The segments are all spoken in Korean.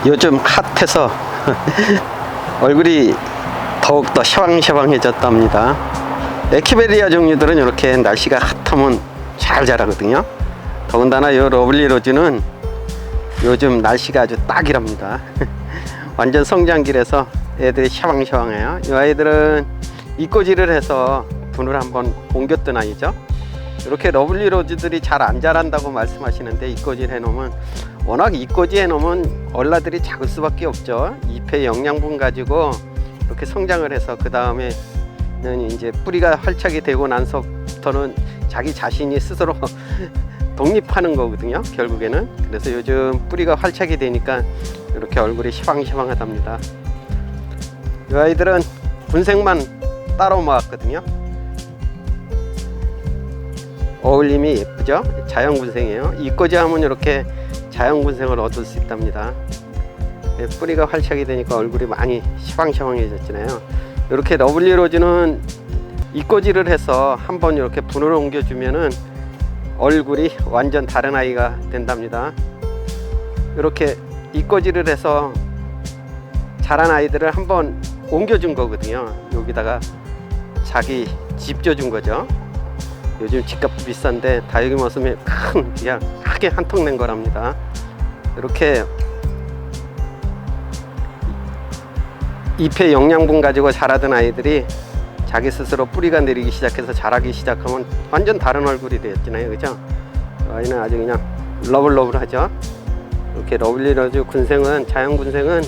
요즘 핫해서 얼굴이 더욱더 샤방샤방해졌답니다. 에키베리아 종류들은 이렇게 날씨가 핫하면 잘 자라거든요. 더군다나 이 러블리 로즈는 요즘 날씨가 아주 딱이랍니다. 완전 성장기라서 애들이 샤방샤방해요. 이 아이들은 이꼬지를 해서 분을 한번 옮겼던 아이죠. 이렇게 러블리 로즈들이 잘 안 자란다고 말씀하시는데 이꼬지를 해놓으면, 워낙 이꼬지 해놓으면 얼라들이 작을 수밖에 없죠. 잎의 영양분 가지고 이렇게 성장을 해서 그 다음에는 이제 뿌리가 활착이 되고 나서부터는 자기 자신이 스스로 독립하는 거거든요, 결국에는. 그래서 요즘 뿌리가 활착이 되니까 이렇게 얼굴이 시방시방하답니다. 이 아이들은 군생만 따로 모았거든요. 어울림이 예쁘죠? 자연 군생이에요. 이꼬지 하면 이렇게 자연 군생을 얻을 수 있답니다. 뿌리가 활착이 되니까 얼굴이 많이 시방시방해졌잖아요. 이렇게 러블리 로즈는 이꼬지를 해서 한번 이렇게 분을 옮겨주면은 얼굴이 완전 다른 아이가 된답니다. 이렇게 이꼬지를 해서 자란 아이들을 한번 옮겨준 거거든요. 여기다가 자기 집 줘준 거죠. 요즘 집값도 비싼데 다육이 모습이 그냥 크게 한통 낸 거랍니다. 이렇게 잎의 영양분 가지고 자라던 아이들이 자기 스스로 뿌리가 내리기 시작해서 자라기 시작하면 완전 다른 얼굴이 되었잖아요, 그죠? 아이는 아주 그냥 러블러블하죠. 이렇게 러블리 로즈 군생은, 자연 군생은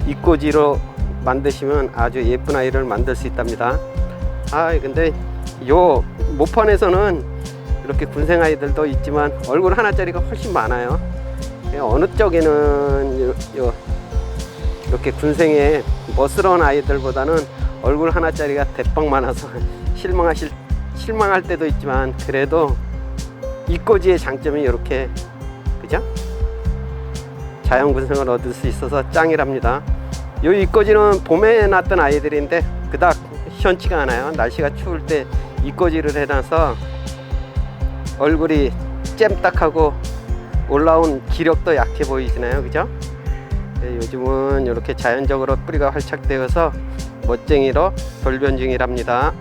이꼬지로 만드시면 아주 예쁜 아이를 만들 수 있답니다. 근데 요 모판에서는 이렇게 군생 아이들도 있지만 얼굴 하나짜리가 훨씬 많아요. 어느 쪽에는 이렇게 군생의 멋스러운 아이들보다는 얼굴 하나짜리가 대빵 많아서 실망할 때도 있지만, 그래도 이꼬지의 장점이 이렇게, 그죠? 자연 군생을 얻을 수 있어서 짱이랍니다. 요 이꼬지는 봄에 났던 아이들인데 그닥 시원치가 않아요. 날씨가 추울 때 이꼬지를 해놔서 얼굴이 잼딱하고 올라온 기력도 약해 보이시나요, 그죠? 요즘은 이렇게 자연적으로 뿌리가 활착되어서 멋쟁이로 돌변 중이랍니다.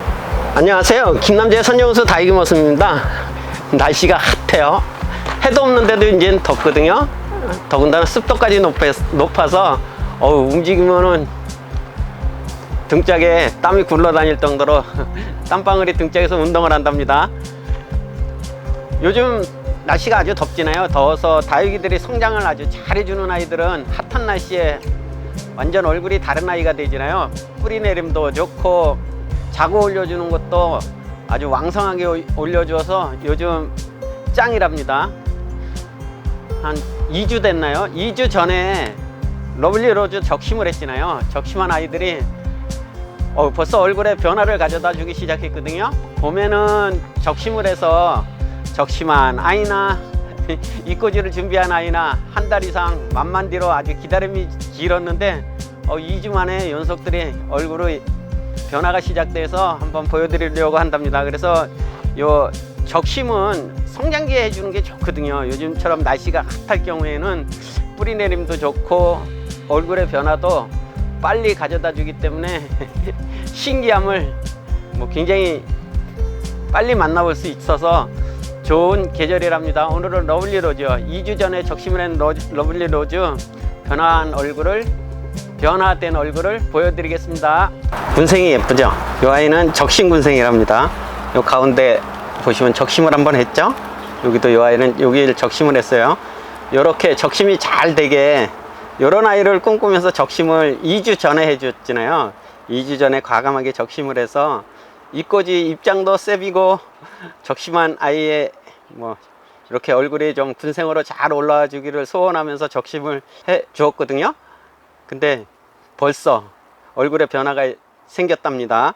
안녕하세요, 김남재 선정수 다육이 모습입니다. 날씨가 핫해요. 해도 없는데도 이제는 덥거든요. 더군다나 습도까지 높아서 움직이면은 등짝에 땀이 굴러다닐 정도로 땀방울이 등짝에서 운동을 한답니다. 요즘 날씨가 아주 덥지나요. 더워서 다육이들이 성장을 아주 잘해주는 아이들은 핫한 날씨에 완전 얼굴이 다른 아이가 되잖아요. 뿌리 내림도 좋고 자구 올려주는 것도 아주 왕성하게 올려줘서 요즘 짱이랍니다. 한 2주 됐나요? 2주 전에 러블리 로즈 적심을 했잖아요. 적심한 아이들이 벌써 얼굴에 변화를 가져다 주기 시작했거든요. 봄에는 적심을 해서 적심한 아이나 이꼬지를 준비한 아이나 한 달 이상 만만디로 아주 기다림이 길었는데 2주 만에 연속들이 얼굴의 변화가 시작돼서 한번 보여드리려고 한답니다. 그래서 요 적심은 성장기에 해주는 게 좋거든요. 요즘처럼 날씨가 핫할 경우에는 뿌리 내림도 좋고 얼굴의 변화도 빨리 가져다 주기 때문에 신기함을 굉장히 빨리 만나볼 수 있어서 좋은 계절이랍니다. 오늘은 러블리 로즈, 2주 전에 적심을 한 러블리 로즈 변화된 얼굴을 보여드리겠습니다. 군생이 예쁘죠? 이 아이는 적심 군생이랍니다. 요 가운데 보시면 적심을 한번 했죠? 여기도 이 아이는 여기를 적심을 했어요. 이렇게 적심이 잘 되게 이런 아이를 꿈꾸면서 적심을 2주 전에 해줬잖아요. 2주 전에 과감하게 적심을 해서 이꼬지 입장도 세비고 적심한 아이의 이렇게 얼굴이 좀 군생으로 잘 올라와 주기를 소원하면서 적심을 해 주었거든요. 근데 벌써 얼굴에 변화가 생겼답니다.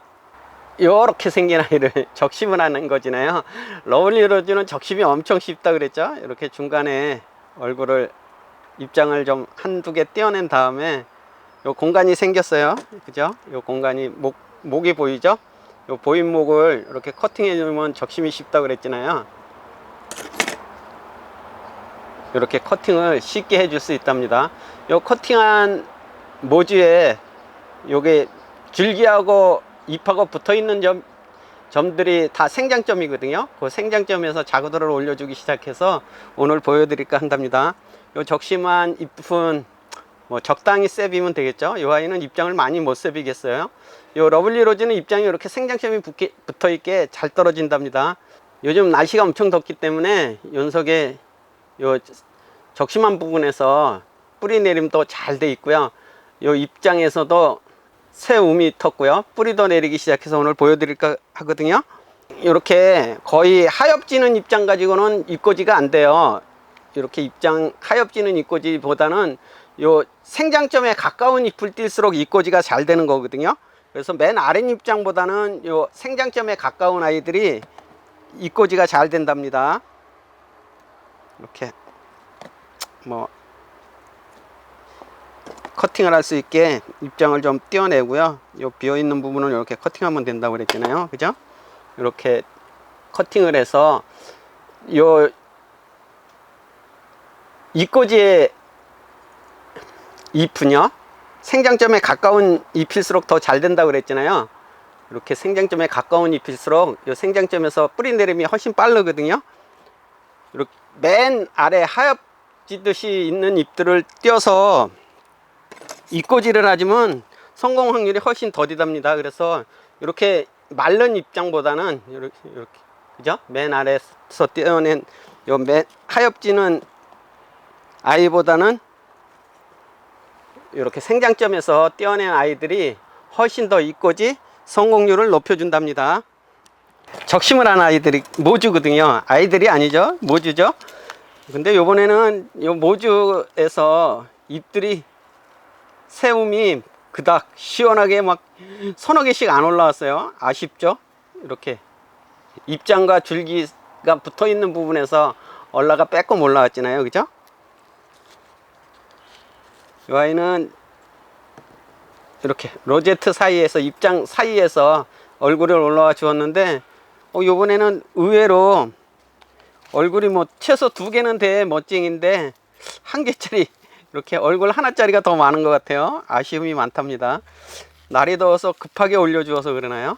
이렇게 생긴 아이를 적심을 하는 거잖아요. 러블리 로즈는 적심이 엄청 쉽다 그랬죠. 이렇게 중간에 얼굴을 입장을 좀 한두 개 떼어낸 다음에 요 공간이 생겼어요. 그죠? 요 공간이 목이 보이죠? 요 보인 목을 이렇게 커팅해 주면 적심이 쉽다 그랬잖아요. 이렇게 커팅을 쉽게 해줄 수 있답니다. 요 커팅한 모주에 요게 줄기하고 잎하고 붙어 있는 점들이 다 생장점이거든요. 그 생장점에서 자구도를 올려주기 시작해서 오늘 보여드릴까 한답니다. 요 적심한 잎은 뭐 적당히 세비면 되겠죠. 이 아이는 입장을 많이 못 세비겠어요. 요 러블리 로즈는 입장이 이렇게 생장점이 붙어 있게 잘 떨어진답니다. 요즘 날씨가 엄청 덥기 때문에 연석에 요 적심한 부분에서 뿌리 내림도 잘 돼 있고요. 요 입장에서도 새 움이 텄고요. 뿌리도 내리기 시작해서 오늘 보여드릴까 하거든요. 이렇게 거의 하엽지는 입장 가지고는 입꼬지가 안 돼요. 이렇게 입장 하엽지는 입꼬지보다는 요 생장점에 가까운 잎을 띨수록 입꼬지가 잘 되는 거거든요. 그래서 맨 아랫 입장보다는 요 생장점에 가까운 아이들이 입꼬지가 잘 된답니다. 이렇게 뭐 커팅을 할 수 있게 입장을 좀 떼어내고요. 요 비어있는 부분을 이렇게 커팅하면 된다고 그랬잖아요. 그죠? 이렇게 커팅을 해서 요 잎꽂이의 잎은요, 생장점에 가까운 잎일수록 더 잘 된다고 그랬잖아요. 이렇게 생장점에 가까운 잎일수록 요 생장점에서 뿌리 내림이 훨씬 빠르거든요. 이렇게 맨 아래 하엽지듯이 있는 잎들을 떼어서 잎꽂이를 하지만 성공 확률이 훨씬 더디답니다. 그래서 이렇게 마른 입장보다는 이렇게 그죠? 맨 아래에서 떼어낸 요 맨 하엽지는 아이보다는 이렇게 생장점에서 떼어낸 아이들이 훨씬 더 잎꽂이 성공률을 높여준답니다. 적심을 한 아이들이 모주거든요. 아이들이 아니죠, 모주죠. 근데 요번에는 요 모주에서 잎들이 새움이 그닥 시원하게 막 서너 개씩 안 올라왔어요. 아쉽죠? 이렇게 입장과 줄기가 붙어 있는 부분에서 얼라가 빼꼼 올라왔잖아요. 그죠? 이 아이는 이렇게 로제트 사이에서 입장 사이에서 얼굴을 올라와 주었는데 요번에는 의외로 얼굴이 뭐 최소 2개는 돼 멋쟁인데 1개짜리 이렇게 얼굴 하나짜리가 더 많은 것 같아요. 아쉬움이 많답니다. 날이 더워서 급하게 올려주어서 그러나요?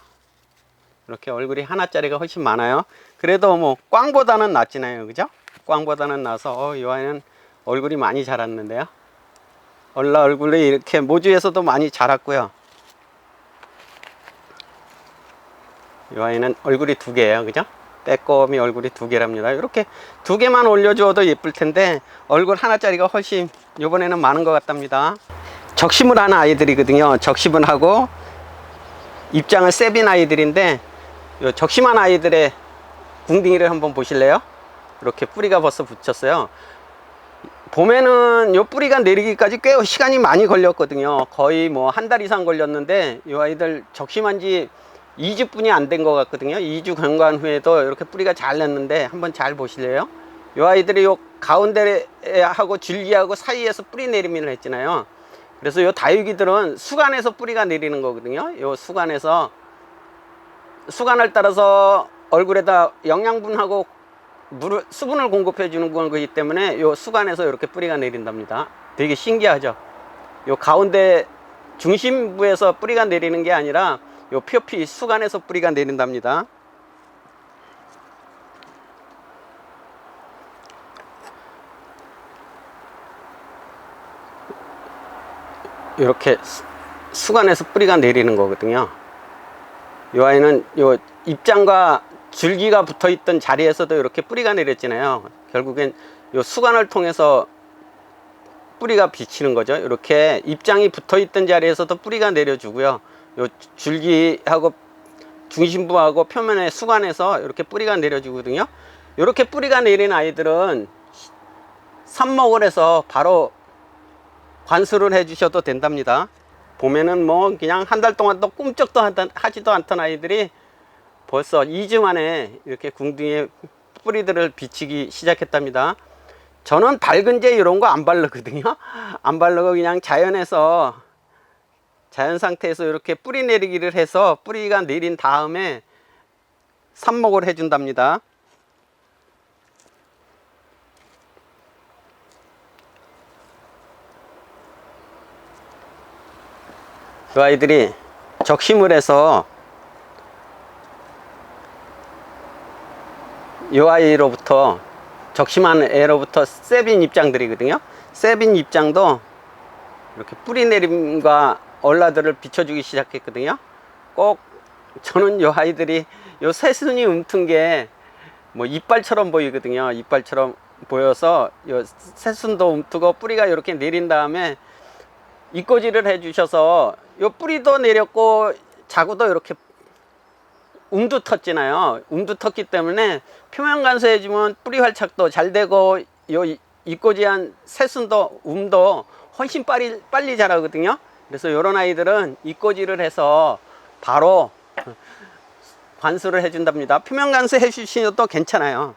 이렇게 얼굴이 하나짜리가 훨씬 많아요. 그래도 뭐 꽝보다는 낫잖아요. 그죠? 꽝보다는 나서 이 아이는 얼굴이 많이 자랐는데요. 얼라 얼굴이 이렇게 모주에서도 많이 자랐고요. 이 아이는 얼굴이 2개예요. 그죠? 빼꼼히 얼굴이 2개랍니다. 이렇게 2개만 올려주어도 예쁠 텐데 얼굴 하나짜리가 훨씬 이번에는 많은 것 같답니다. 적심을 하는 아이들이거든요. 적심을 하고 입장을 세빈 아이들인데 요 적심한 아이들의 궁둥이를 한번 보실래요? 이렇게 뿌리가 벌써 붙였어요. 봄에는 요 뿌리가 내리기까지 꽤 시간이 많이 걸렸거든요. 거의 뭐 1달 이상 걸렸는데 이 아이들 적심한 지 2주뿐이 안 된 것 같거든요. 2주 경관 후에도 이렇게 뿌리가 잘 냈는데 한번 잘 보실래요? 이 아이들이 요 가운데하고 줄기하고 사이에서 뿌리 내림을 했잖아요. 그래서 요 다육이들은 수간에서 뿌리가 내리는 거거든요. 요 수간에서 수간을 따라서 얼굴에다 영양분하고 수분을 공급해 주는 거기 때문에 요 수간에서 이렇게 뿌리가 내린답니다. 되게 신기하죠? 요 가운데 중심부에서 뿌리가 내리는 게 아니라 요 표피 수간에서 뿌리가 내린답니다. 이렇게 수간에서 뿌리가 내리는 거거든요. 이 아이는 요 입장과 줄기가 붙어 있던 자리에서도 이렇게 뿌리가 내렸잖아요. 결국엔 요 수간을 통해서 뿌리가 비치는 거죠. 이렇게 입장이 붙어 있던 자리에서도 뿌리가 내려주고요. 요 줄기하고 중심부하고 표면의 수간에서 이렇게 뿌리가 내려주거든요. 이렇게 뿌리가 내린 아이들은 삽목을 해서 바로 관수를 해 주셔도 된답니다. 봄에는 뭐 그냥 1달 동안 또 꿈쩍도 하지도 않던 아이들이 벌써 2주 만에 이렇게 궁둥이에 뿌리들을 비치기 시작했답니다. 저는 밝은 재 이런 거 안 바르거든요. 안 바르고 그냥 자연 상태에서 이렇게 뿌리 내리기를 해서 뿌리가 내린 다음에 삽목을 해 준답니다. 이 아이들이 적심을 해서 이 아이로부터 적심한 애로부터 세빈 입장들이거든요. 세빈 입장도 이렇게 뿌리 내림과 얼라들을 비춰주기 시작했거든요. 꼭 저는 이 아이들이 요 새순이 움튼 게 뭐 이빨처럼 보이거든요. 이빨처럼 보여서 요 새순도 움트고 뿌리가 이렇게 내린 다음에 이꼬지를 해 주셔서 요 뿌리도 내렸고 자구도 이렇게 움도 텄잖아요. 움도 텄기 때문에 표면 간수해 주면 뿌리 활착도 잘 되고 요 이꼬지한 새순도 움도 훨씬 빨리 자라거든요. 그래서 요런 아이들은 이꼬지를 해서 바로 관수를 해 준답니다. 표면 간수 해 주셔도 괜찮아요.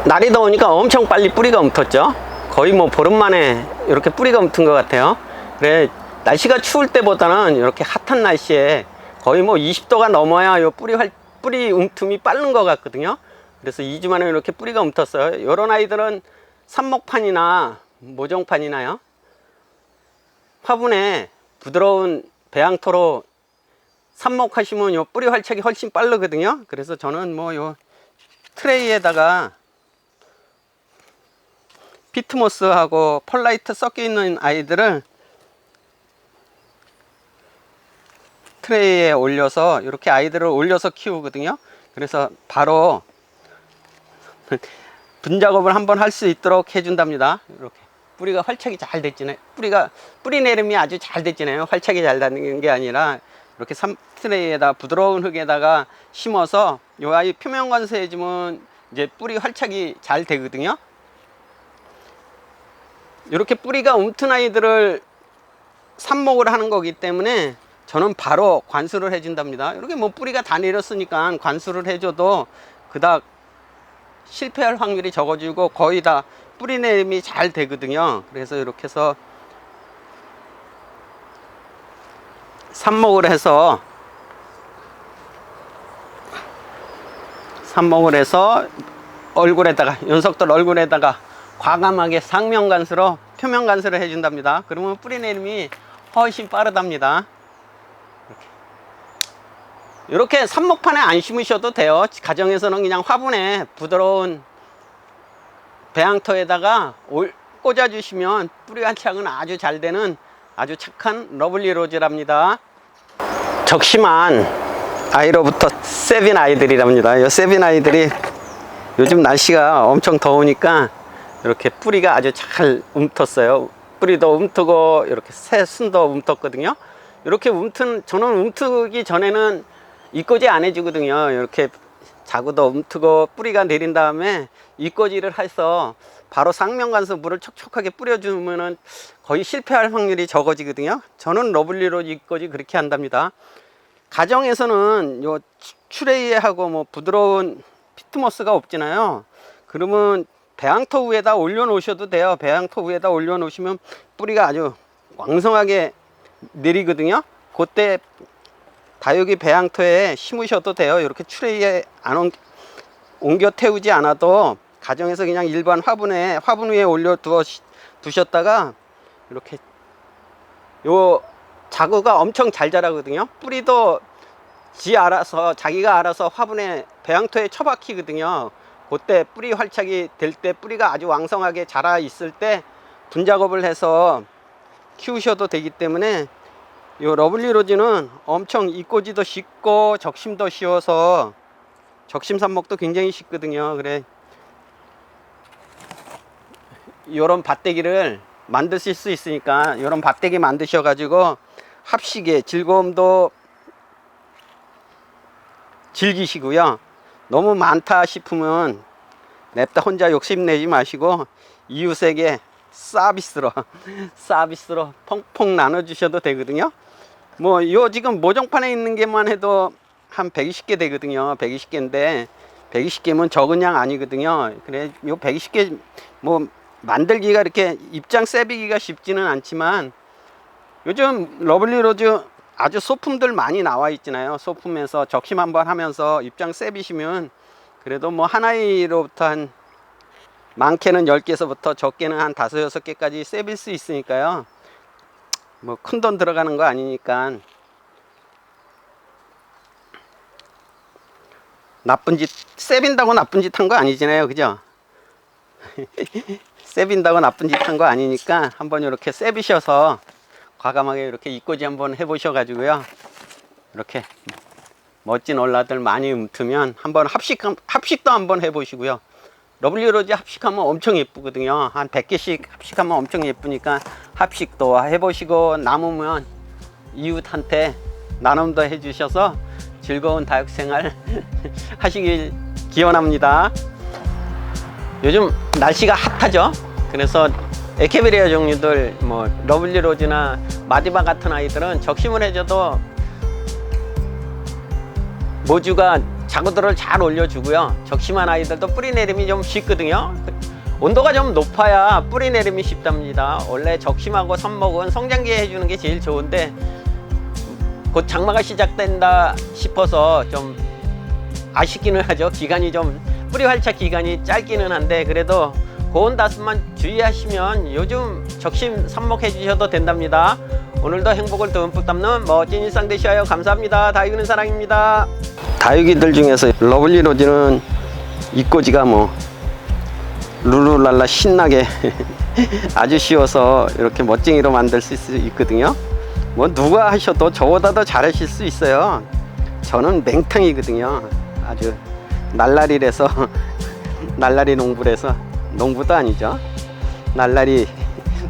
날이 더우니까 엄청 빨리 뿌리가 움텄죠. 거의 뭐 보름 만에 이렇게 뿌리가 움튼 것 같아요. 그래, 날씨가 추울 때보다는 이렇게 핫한 날씨에 거의 뭐 20도가 넘어야 요 뿌리 움틈이 빠른 것 같거든요. 그래서 2주 만에 이렇게 뿌리가 움텄어요. 이런 아이들은 삽목판이나 모종판이나요, 화분에 부드러운 배양토로 삽목하시면 요 뿌리 활착이 훨씬 빠르거든요. 그래서 저는 뭐 요 트레이에다가 피트모스하고 펄라이트 섞여 있는 아이들을 트레이에 올려서 이렇게 아이들을 올려서 키우거든요. 그래서 바로 분작업을 한번 할 수 있도록 해준답니다. 이렇게 뿌리가 활착이 잘 됐잖아요. 뿌리 내림이 아주 잘 됐잖아요. 활착이 잘 되는 게 아니라 이렇게 트레이에다 부드러운 흙에다가 심어서 요 아이 표면 관수해 주면 이제 뿌리 활착이 잘 되거든요. 이렇게 뿌리가 움튼 아이들을 삽목을 하는 거기 때문에 저는 바로 관수를 해 준답니다. 이렇게 뭐 뿌리가 다 내렸으니까 관수를 해줘도 그닥 실패할 확률이 적어지고 거의 다 뿌리 내림이 잘 되거든요. 그래서 이렇게 해서 삽목을 해서 얼굴에다가, 녀석들 얼굴에다가 과감하게 상면 관수로 표면 관수를 해 준답니다. 그러면 뿌리 내림이 훨씬 빠르답니다. 이렇게 삽목판에 안 심으셔도 돼요. 가정에서는 그냥 화분에 부드러운 배양토에다가 꽂아 주시면 뿌리 활착은 아주 잘 되는 아주 착한 러블리 로즈랍니다. 적심한 아이로부터 세빈 아이들이랍니다. 이 세빈 아이들이 요즘 날씨가 엄청 더우니까 이렇게 뿌리가 아주 잘 움텄어요. 뿌리도 움트고 이렇게 새순도 움텄거든요. 이렇게 저는 움트기 전에는 이꼬지 안 해주거든요. 이렇게 자구도 움트고 뿌리가 내린 다음에 이꼬지를 해서 바로 상면관수 물을 촉촉하게 뿌려주면은 거의 실패할 확률이 적어지거든요. 저는 러블리로 이꼬지 그렇게 한답니다. 가정에서는 요 추레이하고 뭐 부드러운 피트모스가 없잖아요. 그러면 배양토 위에다 올려 놓으셔도 돼요. 배양토 위에다 올려 놓으시면 뿌리가 아주 왕성하게 내리거든요. 그때 다육이 배양토에 심으셔도 돼요. 이렇게 추레이에 안 옮겨 태우지 않아도 가정에서 그냥 일반 화분 위에 올려 두셨다가 이렇게 요 자구가 엄청 잘 자라거든요. 뿌리도 자기가 알아서 화분에 배양토에 처박히거든요. 그때 뿌리 활착이 될 때 뿌리가 아주 왕성하게 자라 있을 때 분작업을 해서 키우셔도 되기 때문에 이 러블리 로즈는 엄청 이꼬지도 쉽고 적심도 쉬워서 적심 삽목도 굉장히 쉽거든요. 그래, 요런 밭대기를 만드실 수 있으니까 요런 밭대기 만드셔 가지고 합식의 즐거움도 즐기시고요. 너무 많다 싶으면 냅다 혼자 욕심내지 마시고 이웃에게 서비스로 펑펑 나눠주셔도 되거든요. 뭐 요 지금 모종판에 있는 게만 해도 한 120개 되거든요. 120개인데 120개면 적은 양 아니거든요. 그래, 요 120개 뭐 만들기가 이렇게 입장 세비기가 쉽지는 않지만 요즘 러블리 로즈 아주 소품들 많이 나와 있잖아요. 소품에서 적심 한번 하면서 입장 세비시면 그래도 뭐 하나이로부터 한 많게는 10개에서부터 적게는 한 5, 6개까지 세빌 수 있으니까요. 뭐 큰 돈 들어가는 거 아니니까 나쁜 짓, 세빈다고 나쁜 짓 한 거 아니잖아요, 그죠? 세빈다고 나쁜 짓 한 거 아니니까 한번 이렇게 세비셔서 과감하게 이렇게 이꼬지 한번 해보셔가지고요. 이렇게 멋진 올라들 많이 움트면 한번 합식도 한번 해보시고요. 러블리로즈 합식하면 엄청 예쁘거든요. 한 100개씩 합식하면 엄청 예쁘니까 합식도 해보시고 남으면 이웃한테 나눔도 해주셔서 즐거운 다육생활 하시길 기원합니다. 요즘 날씨가 핫하죠. 그래서 에케베리아 종류들 뭐 러블리로즈나 마디바 같은 아이들은 적심을 해줘도 모주가 자구들을 잘 올려주고요. 적심한 아이들도 뿌리 내림이 좀 쉽거든요. 온도가 좀 높아야 뿌리 내림이 쉽답니다. 원래 적심하고 삽목은 성장기에 해주는 게 제일 좋은데 곧 장마가 시작된다 싶어서 좀 아쉽기는 하죠. 기간이 좀 뿌리 활착 기간이 짧기는 한데 그래도 고온 다습만 주의하시면 요즘 적심 삽목해 주셔도 된답니다. 오늘도 행복을 듬뿍 담는 멋진 일상 되셔요. 감사합니다. 다육이는 사랑입니다. 다육이들 중에서 러블리로즈는 이꼬지가 뭐 룰루랄라 신나게 아주 쉬워서 이렇게 멋쟁이로 만들 수 있거든요. 뭐 누가 하셔도 저보다 더 잘하실 수 있어요. 저는 맹탕이거든요. 아주 날라리라서 날라리 농부라서 농부도 아니죠. 날라리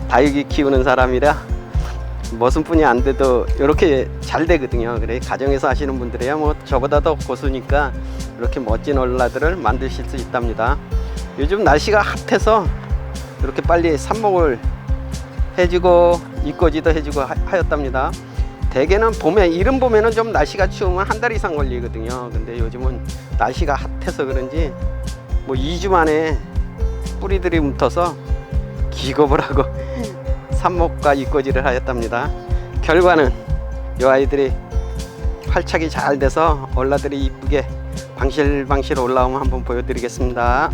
다육이 키우는 사람이라 머슴뿐이 안 돼도 이렇게 잘 되거든요. 그래 가정에서 하시는 분들이야 뭐 저보다 더 고수니까 이렇게 멋진 올라들을 만드실 수 있답니다. 요즘 날씨가 핫해서 이렇게 빨리 삽목을 해주고 이꼬지도 해주고 하였답니다. 대개는 봄에 이른 봄에는 좀 날씨가 추우면 한 달 이상 걸리거든요. 근데 요즘은 날씨가 핫해서 그런지 뭐 2주 만에 뿌리들이 뭉쳐서 기겁을 하고 삽목과 이꼬지를 하였답니다. 결과는 이 아이들이 활착이 잘 돼서 올라들이 이쁘게 방실방실 올라오면 한번 보여드리겠습니다.